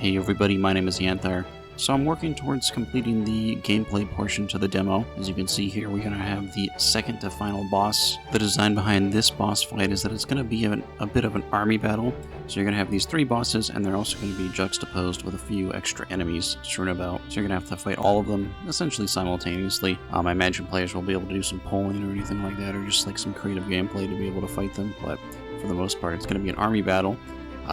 Hey everybody, my name is Yyanthire. So I'm working towards completing the gameplay portion to the demo. As you can see here, we're going to have the second to final boss. The design behind this boss fight is that it's going to be a bit of an army battle. So you're going to have these three bosses, and they're also going to be juxtaposed with a few extra enemies strewn about. So you're going to have to fight all of them essentially simultaneously. I imagine players will be able to do some polling or anything like that, or just like some creative gameplay to be able to fight them. But for the most part, it's going to be an army battle.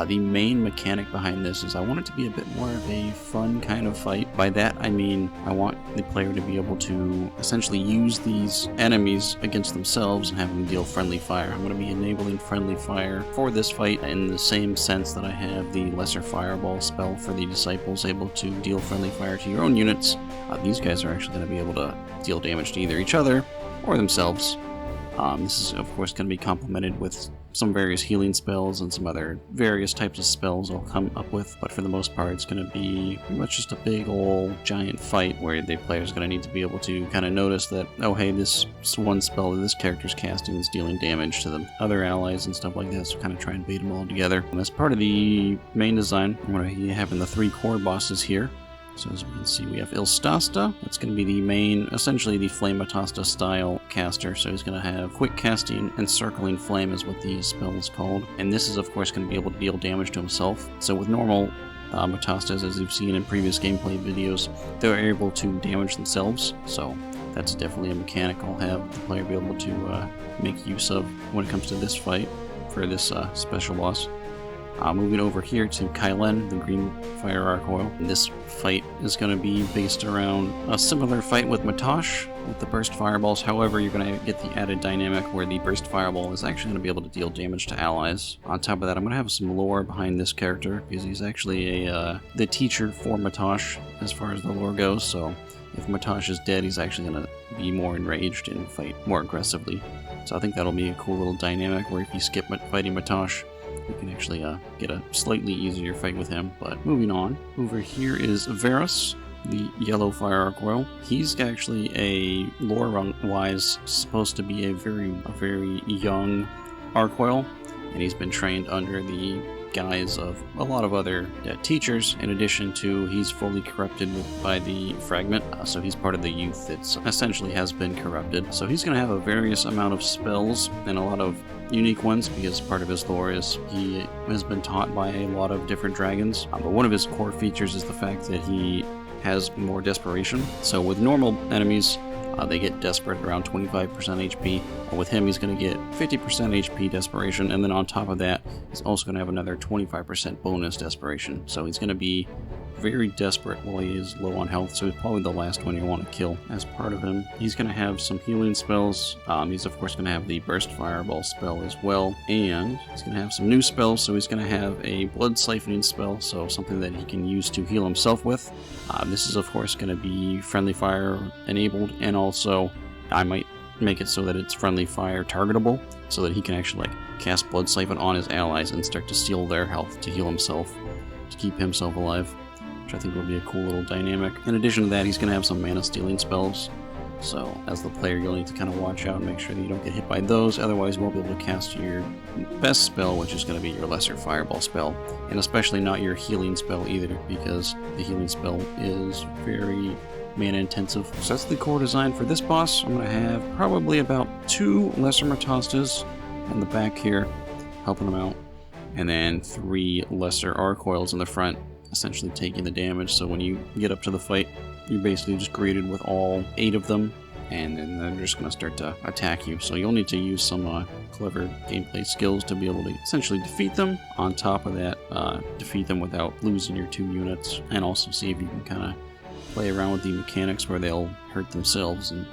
The main mechanic behind this is I want it to be a bit more of a fun kind of fight. By that I mean I want the player to be able to essentially use these enemies against themselves and have them deal friendly fire. I'm going to be enabling friendly fire for this fight in the same sense that I have the lesser fireball spell for the disciples able to deal friendly fire to your own units. These guys are actually going to be able to deal damage to either each other or themselves. This is of course going to be complemented with some various healing spells and some other various types of spells I'll come up with, but for the most part it's going to be pretty much just a big old giant fight where the player's going to need to be able to kind of notice that, oh hey, this one spell that this character's casting is dealing damage to the other allies and stuff like that, so kind of try and bait them all together. And as part of the main design, I'm going to be having the three core bosses here. So as we can see, we have Stosta. That's going to be the main, essentially the Flame Matasta style caster. So he's going to have quick casting, encircling flame is what the spell is called. And this is of course going to be able to deal damage to himself. So with normal Matastas, as you've seen in previous gameplay videos, they're able to damage themselves. So that's definitely a mechanic I'll have the player be able to make use of when it comes to this fight for this special boss. Moving over here to Kailyn, the green fire arc oil. This fight is going to be based around a similar fight with Matosh with the burst fireballs. However, you're going to get the added dynamic where the burst fireball is actually going to be able to deal damage to allies. On top of that, I'm going to have some lore behind this character because he's actually the teacher for Matosh as far as the lore goes. So if Matosh is dead, he's actually going to be more enraged and fight more aggressively. So I think that'll be a cool little dynamic where if you skip fighting Matosh, you can actually get a slightly easier fight with him. But moving on, over here is Varus, the yellow fire arc oil. He's actually a lore-wise supposed to be a very young arc oil, and he's been trained under the guise of a lot of other teachers. In addition to, he's fully corrupted by the Fragment, so he's part of the youth that essentially has been corrupted. So he's going to have a various amount of spells and a lot of unique ones because part of his lore is he has been taught by a lot of different dragons. But one of his core features is the fact that he has more desperation. So with normal enemies, they get desperate around 25% HP. With him, he's going to get 50% HP desperation, and then on top of that, he's also going to have another 25% bonus desperation. So he's going to be very desperate while he is low on health, so he's probably the last one you want to kill. As part of him, he's going to have some healing spells. He's of course going to have the burst fireball spell as well, and he's going to have some new spells. So he's going to have a blood siphoning spell, so something that he can use to heal himself with. This is of course going to be friendly fire enabled, and also I might make it so that it's friendly fire targetable, so that he can actually cast blood siphon on his allies and start to steal their health to heal himself, to keep himself alive, which I think will be a cool little dynamic. In addition to that, he's going to have some mana stealing spells, so as the player you'll need to kind of watch out and make sure that you don't get hit by those, otherwise you won't be able to cast your best spell, which is going to be your lesser fireball spell, and especially not your healing spell either, because the healing spell is very mana intensive. So that's the core design for this boss. I'm going to have probably about 2 lesser Matastas in the back here helping him out, and then 3 lesser arc oils in the front essentially taking the damage. So when you get up to the fight, you're basically just greeted with all 8 of them, and then they're just going to start to attack you. So you'll need to use some clever gameplay skills to be able to essentially defeat them. On top of that, defeat them without losing your 2 units, and also see if you can kind of play around with the mechanics where they'll hurt themselves and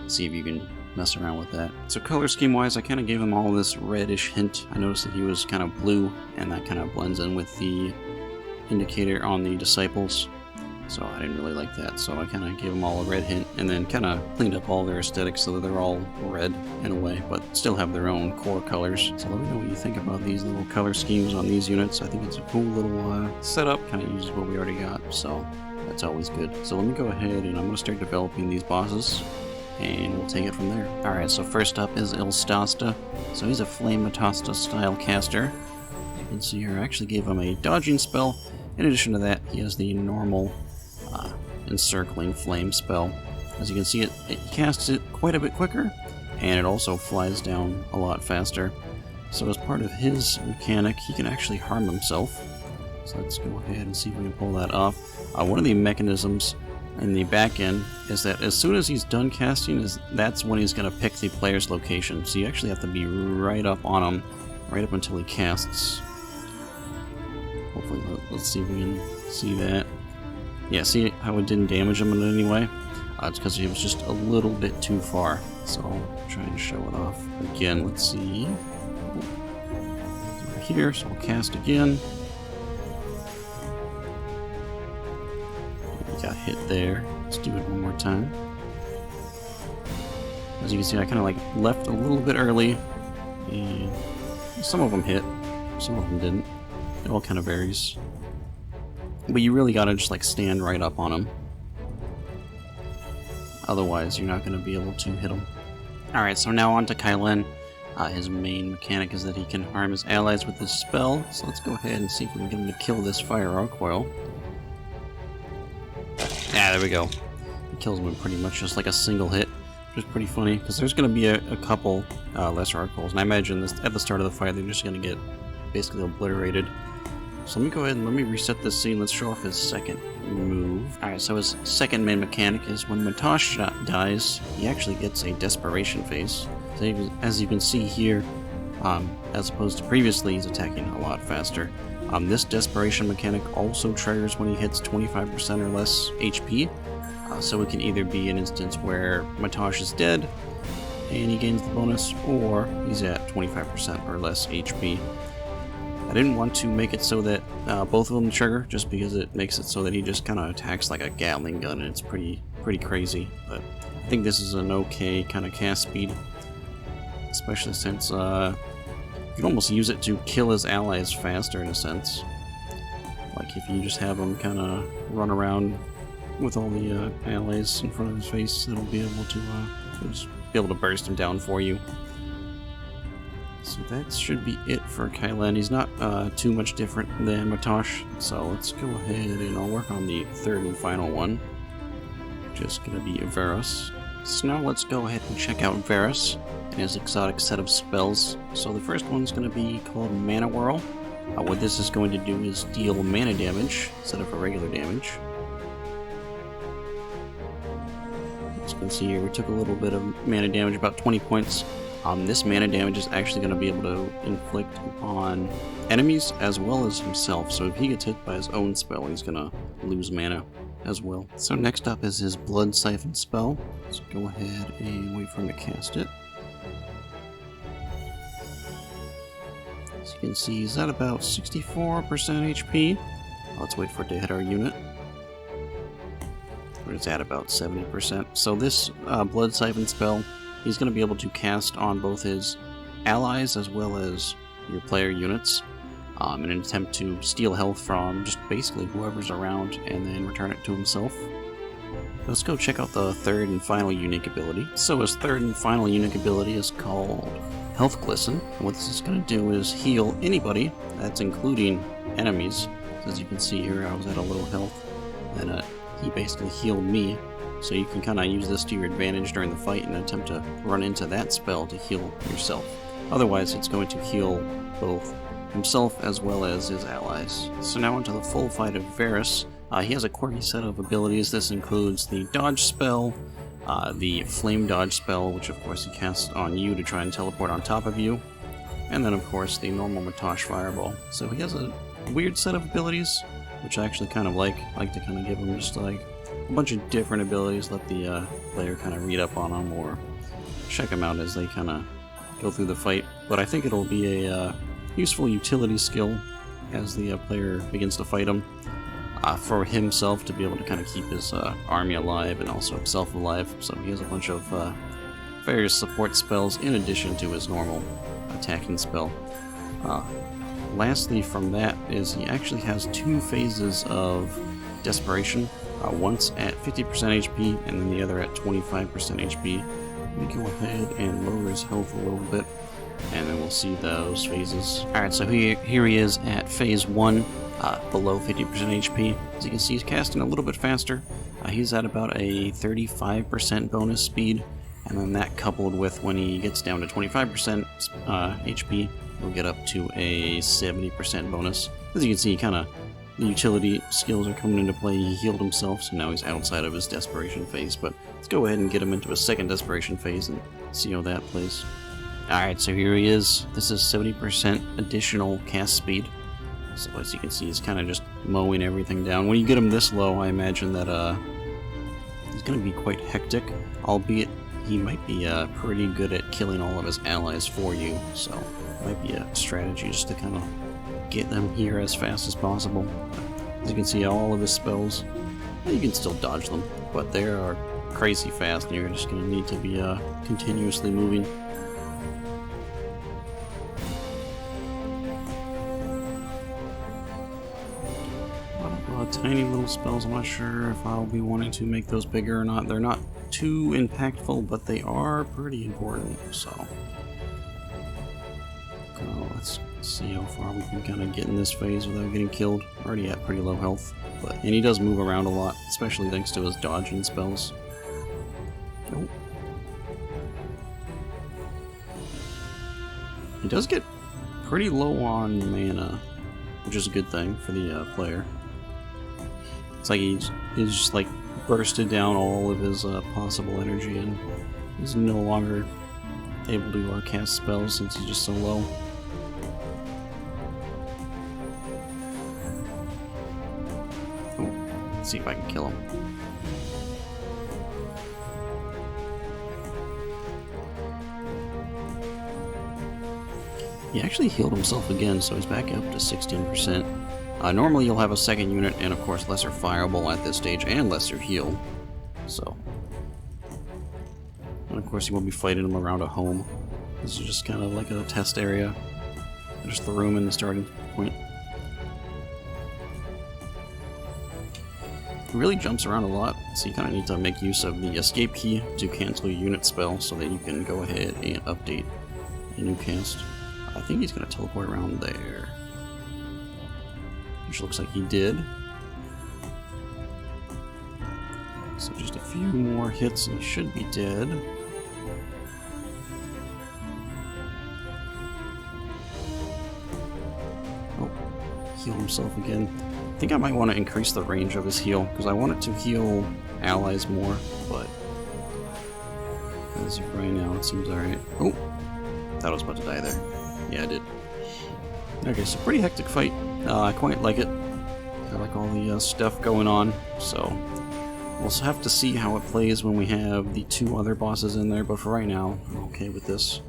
see if you can mess around with that. So color scheme wise, I kind of gave him all this reddish hint. I noticed that he was kind of blue, and that kind of blends in with the indicator on the disciples, so I didn't really like that. So I kind of gave them all a red hint, and then kind of cleaned up all their aesthetics so that they're all red in a way, but still have their own core colors. So let me know what you think about these little color schemes on these units. I think it's a cool little setup, kind of uses what we already got, so that's always good. So let me go ahead and I'm going to start developing these bosses, and we'll take it from there. Alright, so first up is Stosta. So he's a Flame Matasta style caster. You can see here I actually gave him a dodging spell In addition to that, he has the normal encircling flame spell. As you can see, it casts it quite a bit quicker, and it also flies down a lot faster. So as part of his mechanic, he can actually harm himself. So let's go ahead and see if we can pull that off. One of the mechanisms in the back end is that as soon as he's done casting, that's when he's going to pick the player's location. So you actually have to be right up on him, right up until he casts. Hopefully, let's see if we can see that. Yeah, see how it didn't damage him in any way? It's because he was just a little bit too far. So I'll try and show it off again. Let's see. Over here, so we'll cast again. We got hit there. Let's do it one more time. As you can see, I kind of like left a little bit early, and some of them hit, some of them didn't. It all kind of varies. But you really gotta just like stand right up on him. Otherwise, you're not going to be able to hit him. Alright, so now on to Kailyn. His main mechanic is that he can harm his allies with his spell. So let's go ahead and see if we can get him to kill this fire arc Whirl. Yeah, there we go. He kills him in pretty much just like a single hit, which is pretty funny, because there's going to be a couple lesser arc Whirls, and I imagine this, at the start of the fight they're just going to get basically obliterated. So let me go ahead and let me reset this scene. Let's show off his second move. Alright, so his second main mechanic is when Matosh dies, he actually gets a Desperation Phase. So as you can see here, as opposed to previously, he's attacking a lot faster. This Desperation mechanic also triggers when he hits 25% or less HP. So it can either be an instance where Matosh is dead and he gains the bonus, or he's at 25% or less HP. I didn't want to make it so that both of them trigger, just because it makes it so that he just kind of attacks like a Gatling gun, and it's pretty crazy. But I think this is an okay kind of cast speed, especially since you can almost use it to kill his allies faster in a sense. Like if you just have him kind of run around with all the allies in front of his face, it'll be able to just be able to burst him down for you. So that should be it for Kailyn. He's not too much different than Matosh, so let's go ahead and I'll work on the third and final one, which is going to be Varus. So now let's go ahead and check out Varus and his exotic set of spells. So the first one's going to be called Mana Whirl. What this is going to do is deal mana damage instead of regular damage. As you can see here, we took a little bit of mana damage, about 20 points. This mana damage is actually going to be able to inflict upon enemies as well as himself. So if he gets hit by his own spell, he's going to lose mana as well. So next up is his Blood Siphon spell. Let's go ahead and wait for him to cast it. As you can see, he's at about 64% HP. Let's wait for it to hit our unit. It's at about 70%. So this Blood Siphon spell, he's going to be able to cast on both his allies as well as your player units in an attempt to steal health from just basically whoever's around and then return it to himself. Let's go check out the third and final unique ability. So his third and final unique ability is called Health Glsen. And what this is going to do is heal anybody, that's including enemies. As you can see here, I was at a low health, and he basically healed me. So you can kind of use this to your advantage during the fight and attempt to run into that spell to heal yourself. Otherwise, it's going to heal both himself as well as his allies. So now into the full fight of Varus. He has a quirky set of abilities. This includes the dodge spell, the flame dodge spell, which of course he casts on you to try and teleport on top of you, and then of course the normal Matosh fireball. So he has a weird set of abilities, which I actually kind of like to kind of give him just like a bunch of different abilities, let the player kind of read up on them or check them out as they kind of go through the fight. But I think it'll be a useful utility skill as the player begins to fight him, for himself to be able to kind of keep his army alive and also himself alive. So he has a bunch of various support spells in addition to his normal attacking spell. Lastly from that is he actually has two phases of Desperation, once at 50% HP and then the other at 25% HP. Let me go ahead and lower his health a little bit. and then we'll see those phases. Alright, so here he is at phase 1, below 50% HP. As you can see, he's casting a little bit faster. He's at about a 35% bonus speed, and then that coupled with when he gets down to 25% HP, we'll get up to a 70% bonus. As you can see, the utility skills are coming into play. He healed himself, so now he's outside of his Desperation Phase, but let's go ahead and get him into a second Desperation Phase and see how that plays. Alright, so here he is. This is 70% additional cast speed. So as you can see, he's kind of just mowing everything down. When you get him this low, I imagine that he's going to be quite hectic, albeit he might be pretty good at killing all of his allies for you, so it might be a strategy just to kind of get them here as fast as possible. As you can see, all of his spells, you can still dodge them, but they are crazy fast, and you're just going to need to be continuously moving. Tiny little spells, I'm not sure if I'll be wanting to make those bigger or not. They're not too impactful, but they are pretty important, so let's see how far we can kind of get in this phase without getting killed. Already at pretty low health, and he does move around a lot, especially thanks to his dodging spells. Oh. He does get pretty low on mana, which is a good thing for the player. It's like he's just like bursted down all of his possible energy, and he's no longer able to cast spells since he's just so low. Oh, let's see if I can kill him. He actually healed himself again, so he's back up to 16%. Normally you'll have a second unit and of course lesser fireball at this stage and lesser heal. So, and of course you won't be fighting him around a home. This is just kind of like a test area. I just threw him in the starting point. He really jumps around a lot, so you kind of need to make use of the escape key to cancel your unit spell so that you can go ahead and update a new cast. I think he's going to teleport around there. Which looks like he did. So just a few more hits and he should be dead. Oh, heal himself again. I think I might want to increase the range of his heal, because I want it to heal allies more, but as of right now it seems alright. Oh, thought I was about to die there. Yeah, I did. Okay, so pretty hectic fight. I quite like it. I like all the stuff going on, so we'll have to see how it plays when we have the two other bosses in there, but for right now, I'm okay with this.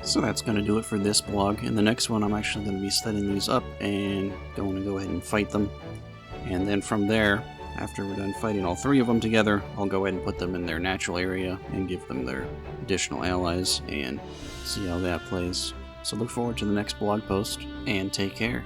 So that's going to do it for this blog. In the next one, I'm actually going to be setting these up and going to go ahead and fight them. And then from there, after we're done fighting all three of them together, I'll go ahead and put them in their natural area and give them their additional allies and see how that plays. So look forward to the next blog post, and take care.